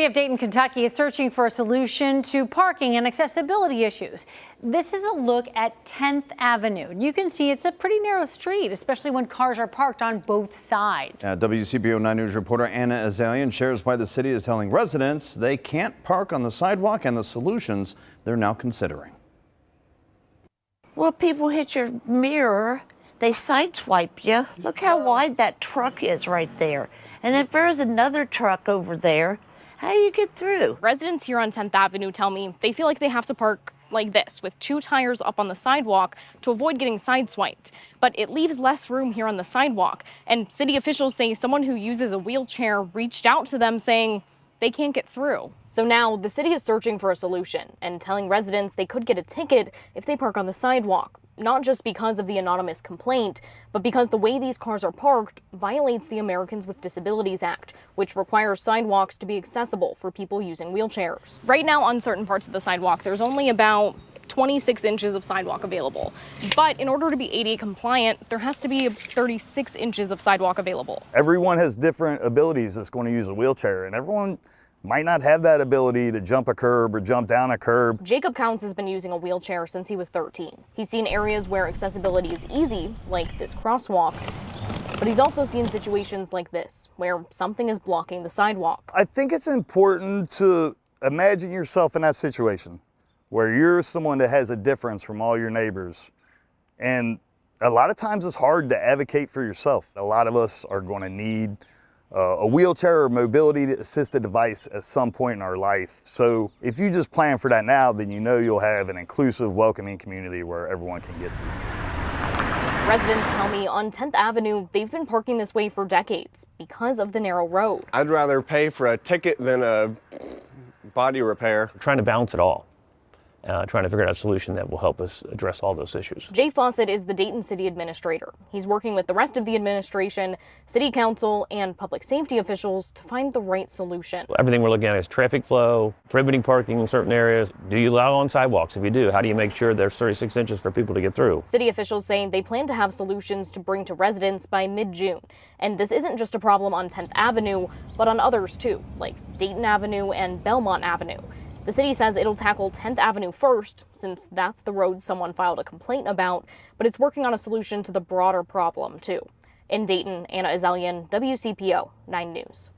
City of Dayton, Kentucky is searching for a solution to parking and accessibility issues. This is a look at 10th Avenue. You can see it's a pretty narrow street, especially when cars are parked on both sides. WCPO 9 News reporter Anna Azalian shares why the city is telling residents they can't park on the sidewalk and the solutions they're now considering. Well, people hit your mirror, they sideswipe you. Look how wide that truck is right there. And if there's another truck over there, how do you get through? Residents here on 10th Avenue tell me they feel like they have to park like this, with two tires up on the sidewalk to avoid getting sideswiped. But it leaves less room here on the sidewalk. And city officials say someone who uses a wheelchair reached out to them saying they can't get through. So now the city is searching for a solution and telling residents they could get a ticket if they park on the sidewalk. Not just because of the anonymous complaint, but because the way these cars are parked violates the Americans with Disabilities Act, which requires sidewalks to be accessible for people using wheelchairs. Right now, on certain parts of the sidewalk, there's only about 26 inches of sidewalk available. But in order to be ADA compliant, there has to be 36 inches of sidewalk available. Everyone has different abilities that's going to use a wheelchair, and everyone might not have that ability to jump a curb or jump down a curb. Jacob Counts has been using a wheelchair since he was 13. He's seen areas where accessibility is easy, like this crosswalk, but he's also seen situations like this, where something is blocking the sidewalk. I think it's important to imagine yourself in that situation, where you're someone that has a difference from all your neighbors. And a lot of times it's hard to advocate for yourself. A lot of us are going to need a wheelchair or mobility assisted device at some point in our life. So if you just plan for that now, then you know you'll have an inclusive, welcoming community where everyone can get to. Residents tell me on 10th Avenue, they've been parking this way for decades because of the narrow road. I'd rather pay for a ticket than a body repair. We're trying to balance it all. Trying to figure out a solution that will help us address all those issues. Jay Fawcett is the Dayton City Administrator. He's working with the rest of the administration, City Council, and public safety officials to find the right solution. Everything we're looking at is traffic flow, prohibiting parking in certain areas. Do you allow on sidewalks? If you do, how do you make sure there's 36 inches for people to get through? City officials say they plan to have solutions to bring to residents by mid-June. And this isn't just a problem on 10th Avenue, but on others too, like Dayton Avenue and Belmont Avenue. The city says it'll tackle 10th Avenue first, since that's the road someone filed a complaint about, but it's working on a solution to the broader problem, too. In Dayton, Anna Azalian, WCPO 9 News.